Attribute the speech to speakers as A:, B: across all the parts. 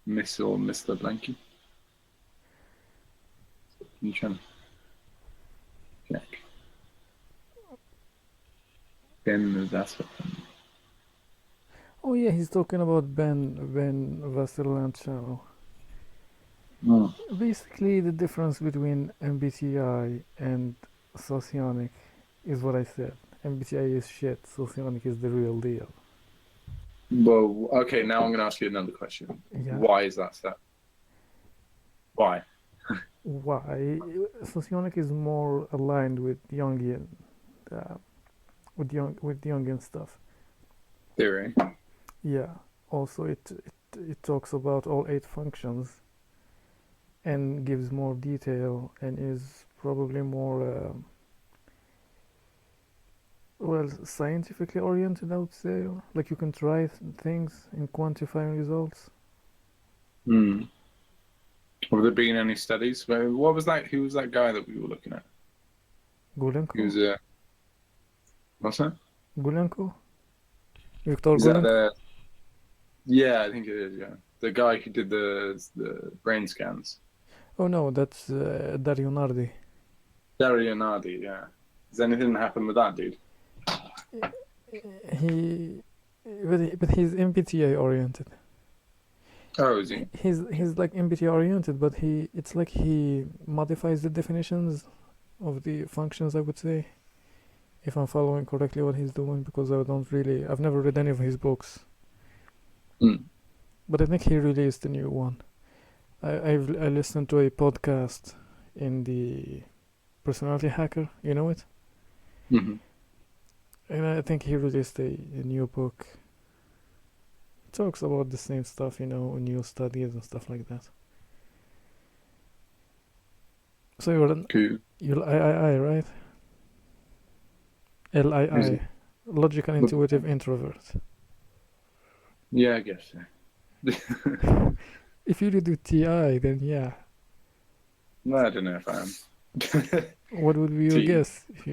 A: Miss or Mr. Blanky? You trying to check? Ben, that's what.
B: Oh yeah, he's talking about Ben Vasillancello.
A: Oh.
B: Basically, the difference between MBTI and Socionic is what I said. MBTI is shit. Socionic is the real deal.
A: Well, okay. Now I'm going to ask you another question.
B: Yeah.
A: Why is that so? Why?
B: Why? Socionic is more aligned with Jungian, uh, with Jungian stuff.
A: Theory.
B: Yeah. Also, it talks about all 8 functions and gives more detail and is probably more well scientifically oriented. I would say, like you can try things and quantify results.
A: Hmm. Have there been any studies? What was that? Who was that guy that we were looking at? He
B: Gulenko,
A: was what's that?
B: Gulenko, Viktor
A: Is that
B: Gulenko.
A: the? Yeah, I think it is. Yeah, the guy who did the brain scans.
B: Oh no, that's Dario Nardi.
A: Dario Nardi. Yeah. Has anything happened with that dude?
B: He, but he's MBTI oriented.
A: Oh, is he?
B: He's like MBTI oriented, but it's like he modifies the definitions of the functions. I would say, if I'm following correctly what he's doing, because I've never read any of his books,
A: Hmm.
B: but I think he released a new one. I listened to a podcast in the Personality Hacker, you know it,
A: Mm-hmm.
B: and I think he released a new book. It talks about the same stuff, new studies and stuff like that. So
A: Cool.
B: you're III, right?
A: Who's
B: LII,
A: he?
B: logical
A: What-
B: intuitive introvert.
A: Yeah, I guess so.
B: If you do TI, then yeah.
A: No, I don't know if I am.
B: What would be your
A: T.
B: guess? If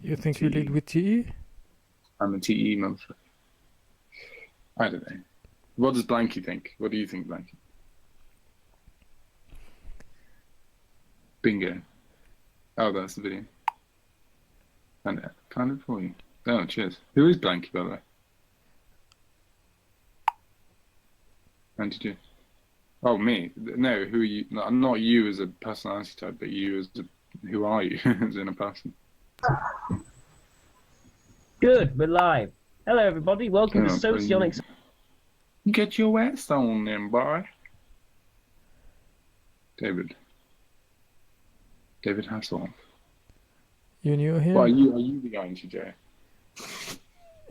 B: you think you lead
A: T.
B: with TE?
A: I'm a TE motherfucker. I don't know. What does Blanky think? What do you think, Blanky? Bingo. Oh, that's the video. Kind of for you. Oh, cheers. Who is Blanky, by the way? And did you? Oh, me. No, who are you? No, not you as a personality type, but you as a. Who are you as in a person?
C: Good, we're live. Hello, everybody. Welcome to
A: Oh,
C: Socionics.
A: get your ass on then, boy. David. David Hasselhoff.
B: You knew
A: Well,
B: him?
A: are you the INTJ?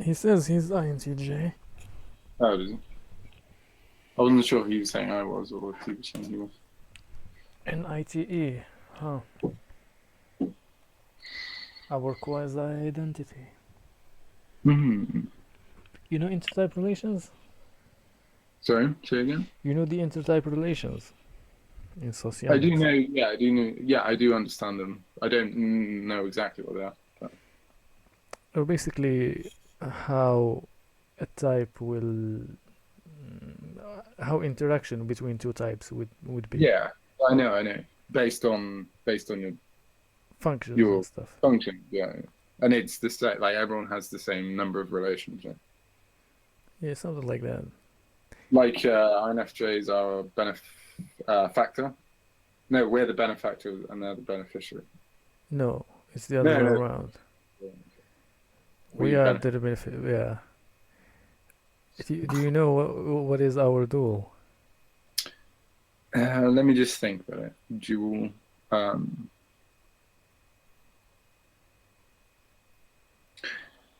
B: He says he's INTJ.
A: Oh, does he? I wasn't sure if he was saying I was or if he was saying he was.
B: And ITE, huh? Our quasi-identity.
A: Hmm.
B: You know intertype relations?
A: Sorry, say again?
B: You know the intertype relations in
A: I do
B: sociology.
A: know, yeah, I do know, yeah, I do understand them. I don't know exactly what they are. But...
B: Or basically how a type will how interaction between two types would be
A: Yeah, I know. Based on
B: functions and
A: your
B: stuff.
A: function, yeah. And it's the same, like everyone has the same number of relations. Yeah.
B: Yeah, something like that.
A: Like INFJs are a benefactor. No, we're the benefactor and they're the beneficiary.
B: No, it's the other
A: No,
B: way
A: no.
B: around. We
A: We
B: are
A: benefit.
B: the benefit. Yeah. Do you know what is our dual?
A: Let me just think about it. Dual. Um,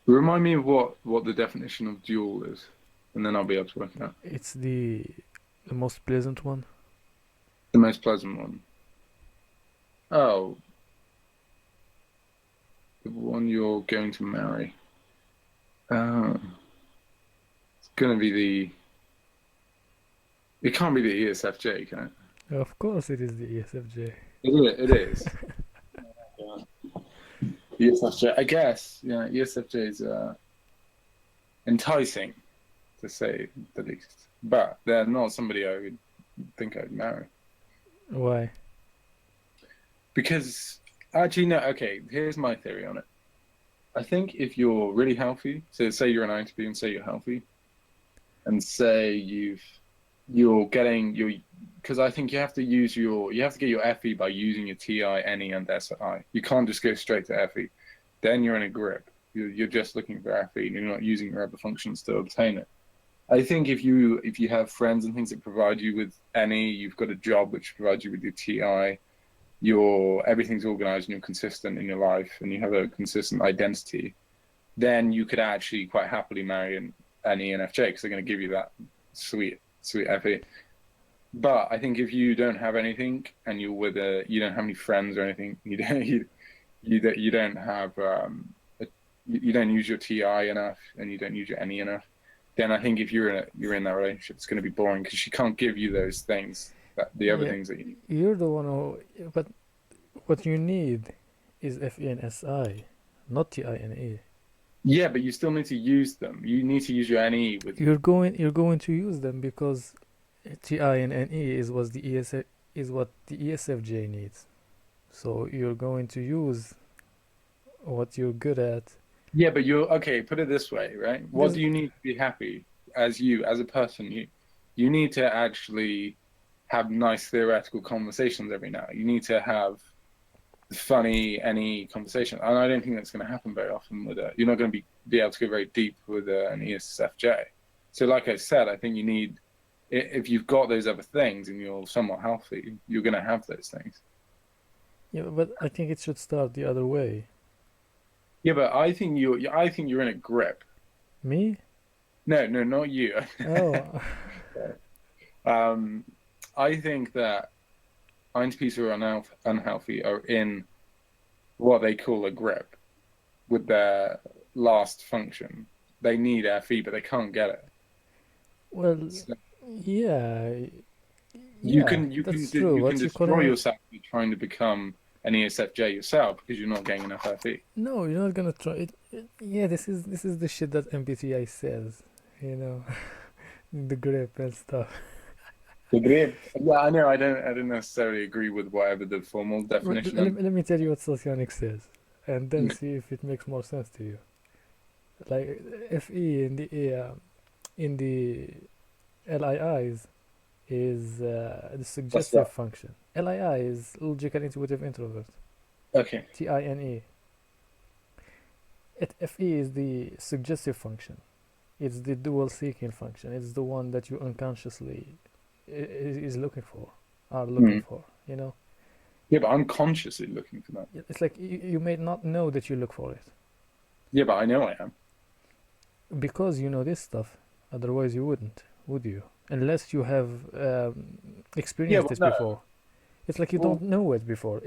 A: Remind me of what the definition of dual is, and then I'll be able to work it out.
B: It's the most pleasant one.
A: The most pleasant one. Oh, the one you're going to marry. It's gonna be the. It can't be the ESFJ, can it?
B: Of course, it is the ESFJ.
A: It is. Yeah. ESFJ. I guess. Yeah, ESFJ is enticing, to say the least. but they're not somebody I would think I'd marry.
B: Why?
A: Because actually, no. Okay, here's my theory on it. I think if you're really healthy, so say you're an INTP and say you're healthy, and say you're getting your, because I think you have to get your FE by using your TI, NE, and SI. You can't just go straight to FE. Then you're in a grip. You're just looking for FE, and you're not using your other functions to obtain it. I think if you have friends and things that provide you with NE, you've got a job which provides you with your TI, everything's organized and you're consistent in your life, and you have a consistent identity, then you could actually quite happily marry an ENFJ because they're going to give you that sweet FE. But I think if you don't have anything and you don't have any friends or anything, you don't have you don't use your TI enough and you don't use your NE enough, then I think if you're in that relationship, it's going to be boring because she can't give you those things, the other
B: Yeah,
A: things that you need.
B: you're the one who. But what you need is FE and SI, not TI and E.
A: Yeah, but you still need to use them. You need to use your NE with.
B: You're going to use them because TI and NE is what the ESFJ needs. So you're going to use what you're good at.
A: Yeah, but you're okay. Put it this way, right? What
B: This,
A: do you need to be happy as a person? You need to actually have nice theoretical conversations every now. You need to have funny any conversation, and I don't think that's going to happen very often with you're not going to be able to go very deep with an ESFJ. So, like I said, I think you need, if you've got those other things and you're somewhat healthy, you're going to have those things.
B: yeah, but I think it should start the other way.
A: Yeah, but I think you're in a grip.
B: Me?
A: No, not you.
B: Oh,
A: I think that INTPs who are unhealthy are in what they call a grip with their last function. They need FE, but they can't get it.
B: well,
A: So
B: yeah,
A: you
B: yeah,
A: can
B: that's true.
A: you can
B: What you call
A: destroy
B: it?
A: yourself trying to become an ESFJ yourself because you're not getting enough FE.
B: No, you're not gonna try it. Yeah, this is the shit that MBTI says, you know, the grip and stuff.
A: The grip. Yeah, I know. I don't necessarily agree with whatever the formal definition of.
B: Let me tell you what Socionic says, and then see if it makes more sense to you. Like FE in the LIIs is the
A: What's
B: suggestive
A: that?
B: function. LII is logical intuitive introvert.
A: Okay.
B: TINE. FE is the suggestive function. It's the dual seeking function. It's the one that you unconsciously is looking for, are looking
A: Hmm.
B: for. You know,
A: Yeah, but I'm consciously looking for that.
B: it's like you may not know that you look for it
A: Yeah, but I know I am.
B: because you know this stuff. Otherwise, you wouldn't, would you? Unless you have
A: Yeah,
B: experienced
A: well,
B: this
A: no.
B: before. It's like you
A: Well,
B: don't know it before.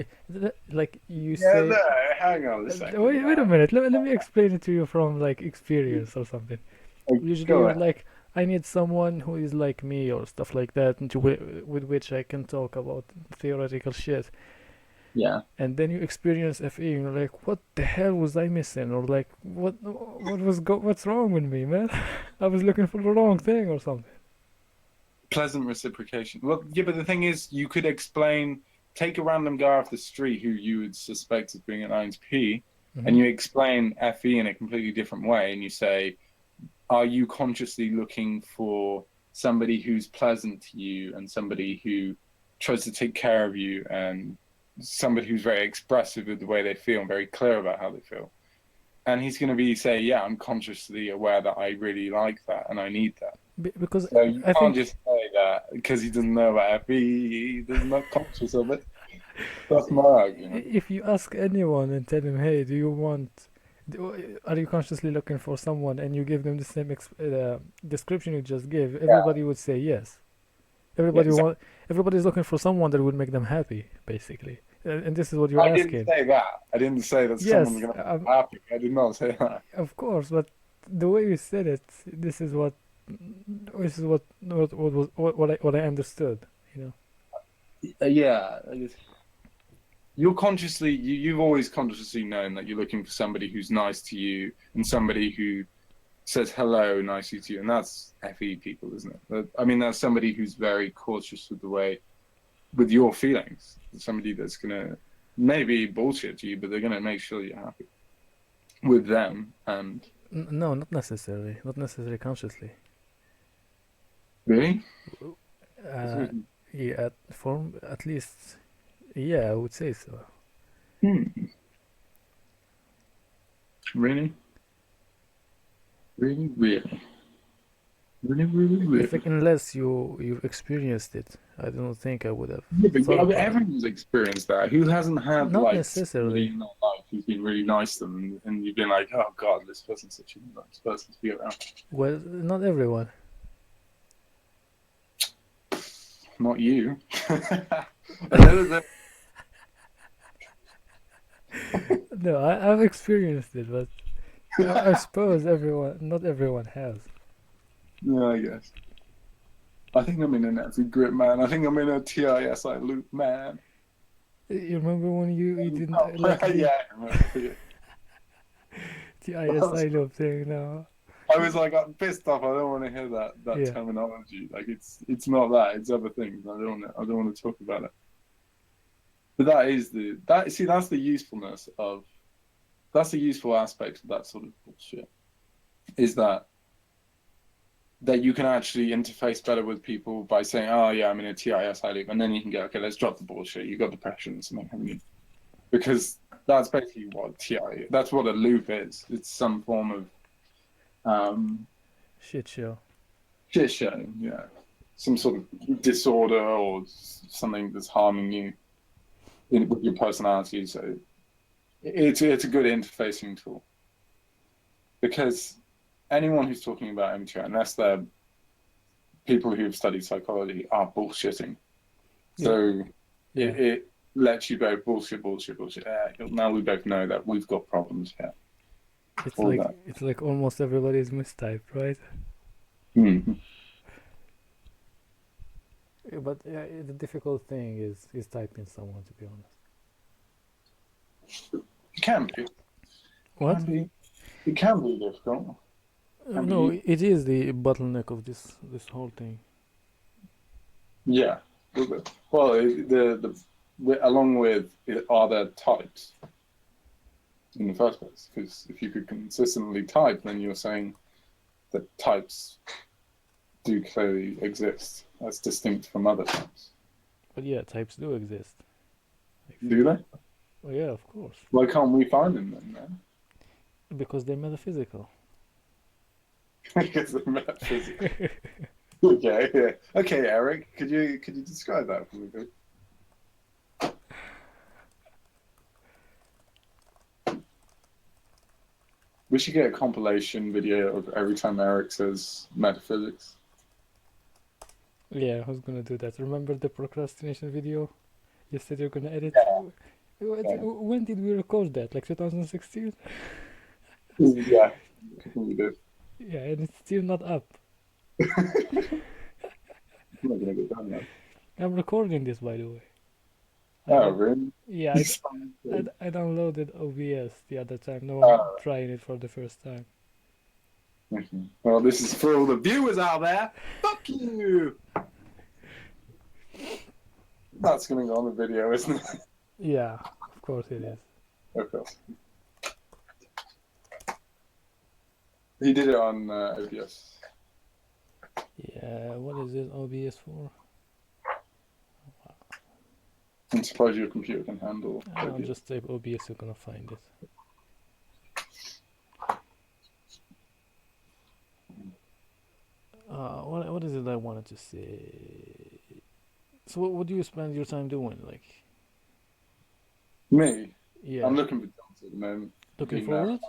B: Like you
A: yeah,
B: say,
A: no. Hang on a second.
B: wait a minute. Let me explain it to you from like experience or something. Usually
A: Go
B: you're
A: ahead.
B: like, I need someone who is like me or stuff like that, and with which I can talk about theoretical shit.
A: Yeah.
B: And then you experience FE, and you're like, what the hell was I missing? Or like, what's wrong with me, man? I was looking for the wrong thing or something.
A: Pleasant reciprocation. Well, yeah, but the thing is, you could take a random guy off the street who you would suspect of being an INTP, and
B: Hmm.
A: you explain FE in a completely different way, and you say, are you consciously looking for somebody who's pleasant to you and somebody who tries to take care of you and somebody who's very expressive of the way they feel and very clear about how they feel? And he's going to say, yeah, I'm consciously aware that I really like that and I need that.
B: Because
A: So you
B: I
A: can't
B: think
A: just say that because he doesn't know about FE, he's not conscious of it. That's my argument.
B: if you ask anyone and tell them, hey, are you consciously looking for someone, and you give them the same description you just gave,
A: Yeah,
B: everybody would say yes.
A: yeah,
B: Everybody
A: exactly.
B: want, everybody's looking for someone that would make them happy, basically. And this is what you're
A: I didn't
B: asking.
A: say that. I didn't say that someone's
B: Yes,
A: going to be happy. I did not say that.
B: of course, but the way you said it, this is what I understood. You know.
A: Yeah, you've always consciously known that you're looking for somebody who's nice to you and somebody who says hello nicely to you, and that's FE people, isn't it? I mean, that's somebody who's very cautious with your feelings. Somebody that's gonna maybe bullshit you, but they're gonna make sure you're happy with them. And
B: No, not necessarily. Not necessarily consciously.
A: really,
B: Uh, yeah, at least, yeah, I would say so.
A: hmm. Really, really, really, really, really,
B: It's
A: really.
B: like unless you've experienced it, I don't think I would have
A: Yeah, but
B: thought
A: I mean,
B: about it.
A: everyone's experienced that. Who hasn't had
B: Not
A: like somebody
B: necessarily.
A: in their life who's been really nice to them, and you've been like, "Oh God, this person's such a nice person to be around."
B: Well, not everyone.
A: Not you. I know that.
B: No, I've experienced it, but I suppose not everyone has.
A: Yeah, I guess. I think I'm in an every grip, man. I think I'm in a TISI loop, man.
B: You remember when you didn't
A: Oh,
B: like
A: yeah,
B: the
A: I remember. Yeah.
B: ISI loop thing now?
A: I was like, I'm pissed off. I don't want to hear that
B: Yeah,
A: terminology. Like, it's not that. It's other things. I don't want to talk about it. But that's the usefulness of that's the useful aspect of that sort of bullshit. Is that you can actually interface better with people by saying, "Oh yeah, I'm in a TISI loop," and then you can go, "Okay, let's drop the bullshit. You got depression, something, haven't you?" Because that's basically what TI. That's what a loop is. It's some form of
B: shit show.
A: shit show. Yeah, some sort of disorder or something that's harming you with your personality. So it's a good interfacing tool because anyone who's talking about MTI, unless they're people who've studied psychology, are bullshitting.
B: Yeah,
A: So
B: yeah.
A: it lets you go bullshit, bullshit, bullshit. Now we both know that we've got problems here. All that.
B: It's like almost everybody is mistyped, right?
A: Mm-hmm.
B: Yeah, but yeah, the difficult thing is typing someone, to be honest.
A: It can be. It
B: What?
A: can be. It can be difficult. It can
B: No,
A: be.
B: it is the bottleneck of this whole thing.
A: Yeah. Well, along with are there types in the first place? Because if you could consistently type, then you're saying that types do clearly exist as distinct from other types.
B: But yeah, types do exist. Like
A: Do they?
B: oh yeah, of course,
A: Why can't we find them then, man?
B: because they're metaphysical.
A: Because they're metaphysical. Okay, yeah. Okay, Eric, could you describe that for me, please? We should get a compilation video of every time Eric says metaphysics.
B: Yeah, who's gonna do that? Remember the procrastination video? You said you're gonna edit.
A: Yeah,
B: When did we record that? Like 2016?
A: yeah, I think we did.
B: Yeah, and it's still not up.
A: I'm not gonna get done now.
B: I'm recording this, by the way.
A: Oh, really?
B: Yeah, I downloaded OBS the other time. No, I'm
A: Oh,
B: trying it for the first time.
A: okay. Well, this is for all the viewers out there. Fuck you! That's gonna go on the video, isn't it?
B: Yeah, of course it is.
A: Of course. He did it on OBS.
B: Yeah, what is this OBS for?
A: I'm surprised your computer can handle
B: I'll
A: OBS.
B: just type OBS, you're gonna find it. What is it I wanted to say? So what do you spend your time doing? Like,
A: Me?
B: yeah,
A: I'm looking for jobs at the moment.
B: looking
A: Being
B: for
A: there.
B: what?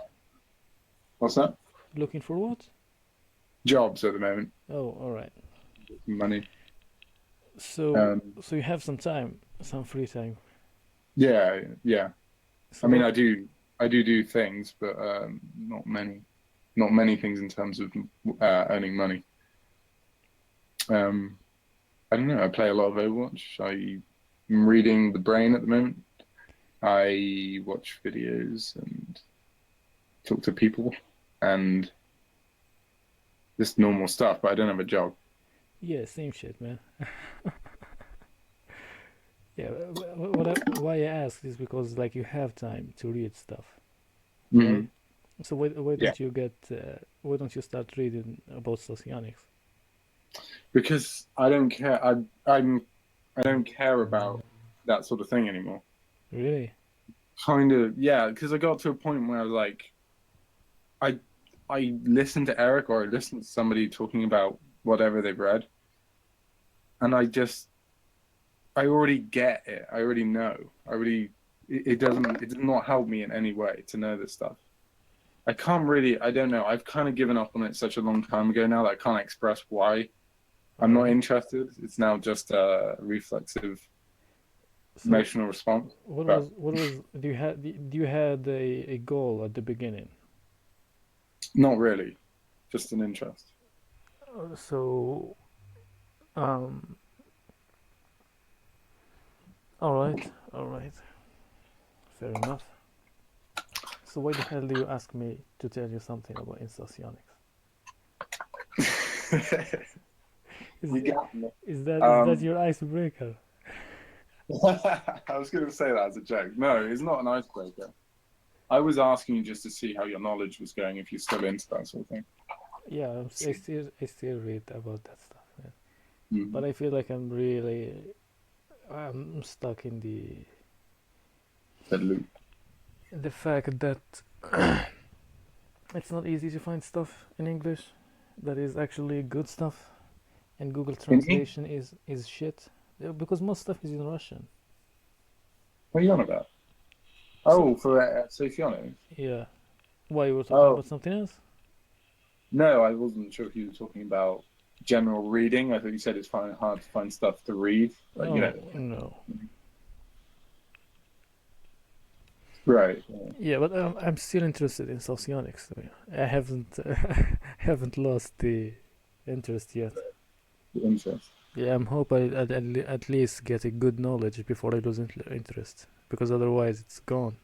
A: What's that?
B: Looking for what?
A: Jobs at the moment.
B: Oh, all right.
A: Money.
B: So so you have some time, some free time.
A: Yeah, yeah.
B: So
A: I mean,
B: what?
A: I do things, but not many things in terms of earning money. I don't know. I play a lot of Overwatch. I'm reading The Brain at the moment. I watch videos and talk to people, and just normal stuff, but I don't have a job.
B: Yeah, same shit, man. Yeah, why I ask is because like you have time to read stuff, right?
A: Mm.
B: So why
A: Yeah,
B: don't you why don't you start reading about socionics?
A: because I don't care. I don't care about that sort of thing anymore.
B: Really?
A: Kind of, yeah, because I got to a point where I was like, I I listen to Eric or I listen to somebody talking about whatever they've read, and I already get it. I already know. It does not help me in any way to know this stuff. I can't really, I don't know. I've kind of given up on it such a long time ago now that I can't express why
B: All
A: I'm not
B: right.
A: interested. It's now just a reflexive
B: So
A: emotional response. But
B: what was do you had a goal at the beginning?
A: not really, just an interest.
B: So um, all right, fair enough. So why the hell do you ask me to tell you something about instasionics? Is
A: You got me.
B: is that
A: Um,
B: your icebreaker?
A: I was going to say that as a joke. No, it's not an icebreaker. I was asking you just to see how your knowledge was going, if you're still into that sort of thing.
B: Yeah, I still read about that stuff, man. But
A: Mm.
B: I feel like I'm stuck in
A: The loop.
B: the fact that it's not easy to find stuff in English that is actually good stuff, and Google
A: In English,
B: translation is shit. Because most stuff is in Russian.
A: what are you on about?
B: So
A: Oh, for Socionics.
B: yeah, why you were talking
A: Oh,
B: about something else?
A: no, I wasn't sure if you were talking about general reading. I thought you said it's hard to find stuff to read. Like, you know,
B: Oh no.
A: right. Yeah,
B: Yeah, but I'm still interested in socionics. So yeah. I haven't haven't lost the interest yet.
A: the interest.
B: Yeah, I'm hope at least get a good knowledge before I lose interest, because otherwise it's gone.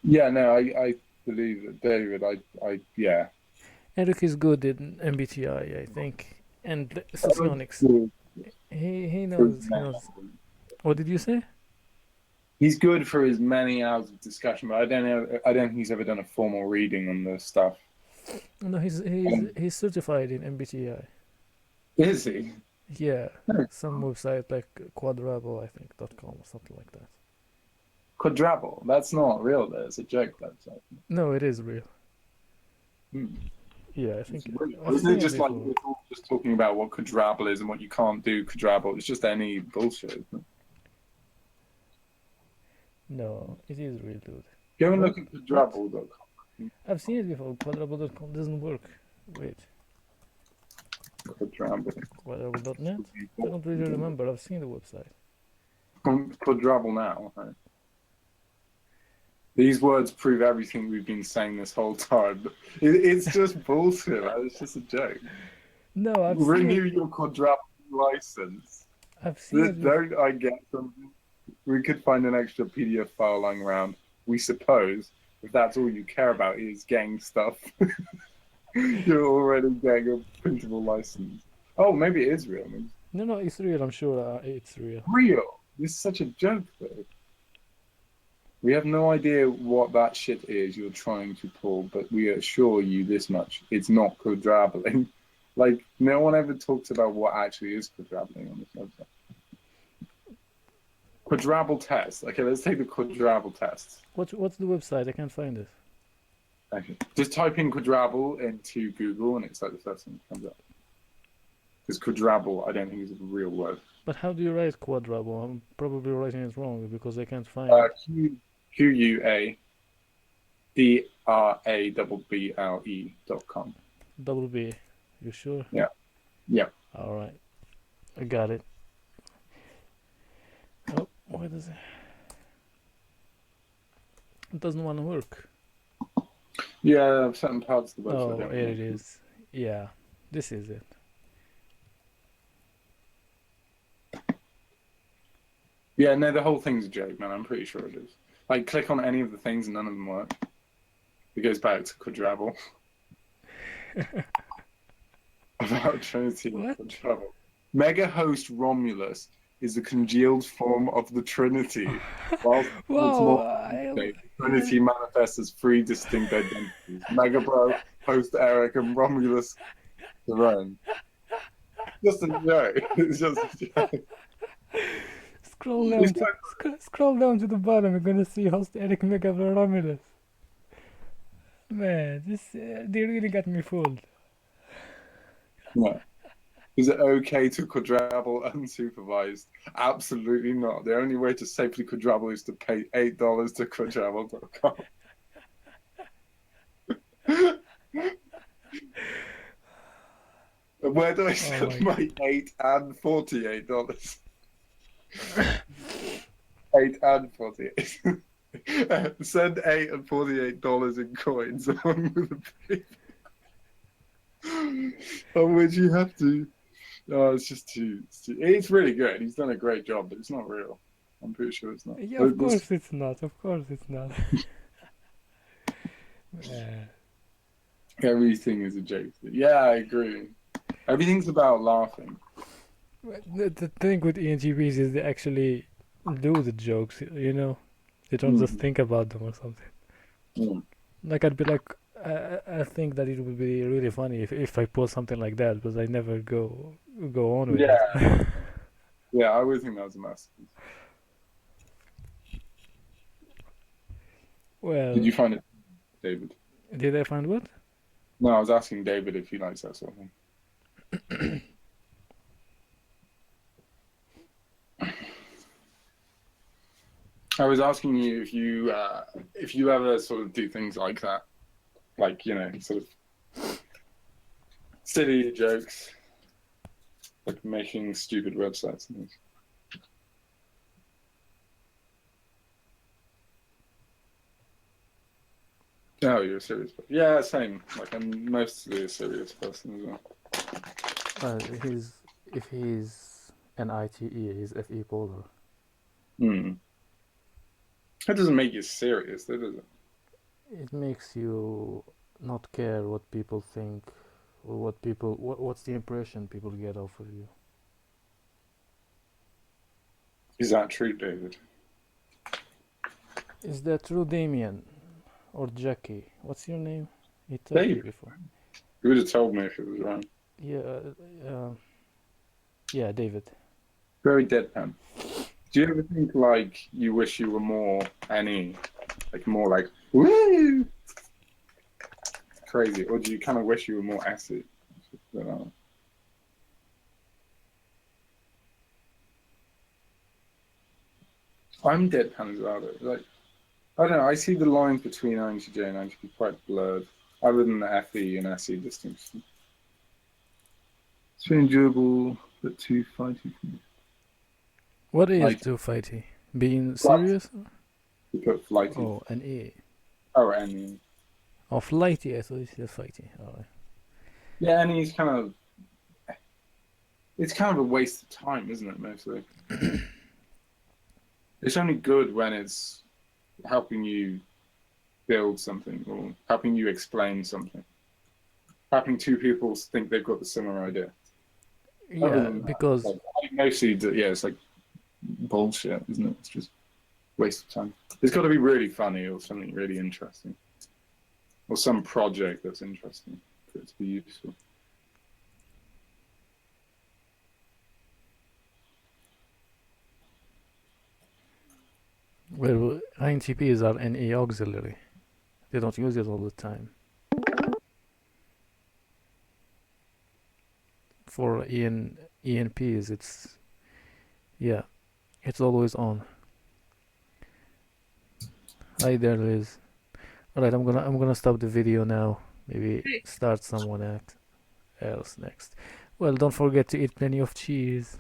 A: Yeah, no, I believe that David. Yeah.
B: Eric is good in MBTI, I think, and
A: Eric's
B: socionics.
A: good for his
B: He
A: many
B: knows.
A: hours.
B: What did you say?
A: He's good for his many hours of discussion, but I don't know. I don't think he's ever done a formal reading on this stuff.
B: No,
A: Um,
B: he's certified in MBTI.
A: is he?
B: Yeah,
A: No.
B: some website like Quadrabble, I think .com or something like that.
A: Quadrabble. That's not real. Though. It's a joke website.
B: No, it is real.
A: Hmm.
B: Yeah,
A: It's weird.
B: I've
A: Isn't it
B: seen it
A: just like
B: before.
A: we're all just talking about what Quadrabble is and what you can't do Quadrabble? It's just any bullshit. Isn't it?
B: No, it is real, dude.
A: Go and
B: What?
A: look at
B: What?
A: quadrabble.com.
B: I've seen it before. Quadrabble.com doesn't work. Wait,
A: Quadrabble.
B: Quadrabble.net? I don't really remember. I've seen the website.
A: Quadrabble now. Right? These words prove everything we've been saying this whole time. It's just bullshit. Man. It's just a joke.
B: No,
A: Renew your Quadrabble license.
B: I've seen it before.
A: Don't I get something? We could find an extra PDF file lying around. We suppose if that's all you care about is getting stuff, you're already getting a printable license. Oh, maybe it is real. Maybe
B: No, no, it's real. I'm sure it's real.
A: real. This is such a joke, though. We have no idea what that shit is you're trying to pull, but we assure you this much: it's not quadrabbling. Like no one ever talks about what actually is quadrabbling on this website. Quadrabble test. Okay, let's take the quadrabble test.
B: What's the website? I can't find it.
A: Okay. Just type in quadrabble into Google and it's like the first thing that comes up. Because quadrabble, I don't think is a real word.
B: But how do you write Quadrabble? I'm probably writing it wrong because I can't find it.
A: QUADRABBLE.com.
B: Double B. You sure?
A: Yeah. Yeah.
B: All right. I got it. Oh, why does it? It doesn't want to work.
A: Yeah, certain parts of the website
B: Oh,
A: don't
B: here
A: work.
B: it is. Yeah, this is it.
A: Yeah, no, the whole thing's a joke, man. I'm pretty sure it is. Like, click on any of the things and none of them work. It goes back to quadrabble. about Trinity and
B: What?
A: Quadrabble. Mega host Romulus is a congealed form of the Trinity, whilst it's
B: Wow,
A: more Trinity manifests as three distinct identities: Mega Bro, host Eric, and Romulus Jerome. Just a joke. It's just a joke.
B: scroll down
A: It's
B: to scroll down to the bottom. You're gonna see host Eric Mega Romulus. Man, they really got me fooled.
A: yeah. Is it okay to quadrabble unsupervised? Absolutely not. The only way to safely quadrabble is to pay $8 to quadrabble.com. Where do I
B: Oh
A: send
B: my
A: my $8 and $48? 8 and 48. Send $8 and $48 in coins along with the paper. On which you have to. Oh, it's just it's really good. He's done a great job, but it's not real. I'm pretty sure it's not.
B: Yeah, of course it's not. Of course it's not. Man.
A: Everything is a joke. Yeah, I agree. Everything's about laughing.
B: The thing with ENGPs is they actually do the jokes, you know? They don't just think about them or something.
A: Mm.
B: Like, I'd be like, I think that it would be really funny if I post something like that, but I never go on with
A: Yeah.
B: it.
A: Yeah, I always think that was a masterpiece.
B: Well,
A: Did you find it, David?
B: did I find what?
A: No, I was asking David if he likes that sort of thing. I was asking you if you ever sort of do things like that, like sort of silly jokes, like making stupid websites and things. Oh, you're a serious person. Yeah, same. Like I'm mostly a serious person as well.
B: If he's an ITE, he's FE polar.
A: Hmm. That doesn't make you serious, though, does it?
B: It makes you not care what people think or what's the impression people get off of you.
A: Is that true, David?
B: Is that true, Damien? Or Jackie? What's your name? He told you before.
A: You would have told me if it was wrong.
B: Yeah, David.
A: Very deadpan. Do you ever think like you wish you were more NE? Like more like woo crazy? Or do you kind of wish you were more acid? I'm deadpan as well though. Like I don't know, I see the lines between INTJ and INTP quite blurred. Other than the FE and SE distinction. It's very enjoyable, but too fighty for me.
B: What is
A: Like,
B: too fighty? Being serious?
A: You put flighty.
B: Oh, an E.
A: Oh, NE.
B: Oh, flighty. I thought you said fighty. Oh.
A: Yeah, NE is kind of. It's kind of a waste of time, isn't it? Mostly. It's only good when it's helping you build something or helping you explain something. Helping two people think they've got the similar idea.
B: Yeah, because
A: like, mostly, it's like bullshit, isn't it? It's just waste of time. It's got to be really funny or something really interesting, or some project that's interesting for it to be useful.
B: well, INTPs are NE auxiliary. They don't use it all the time. For ENPs, it's always on. Hi there, Liz. All right, I'm gonna stop the video now. Maybe start someone else next. Well, don't forget to eat plenty of cheese.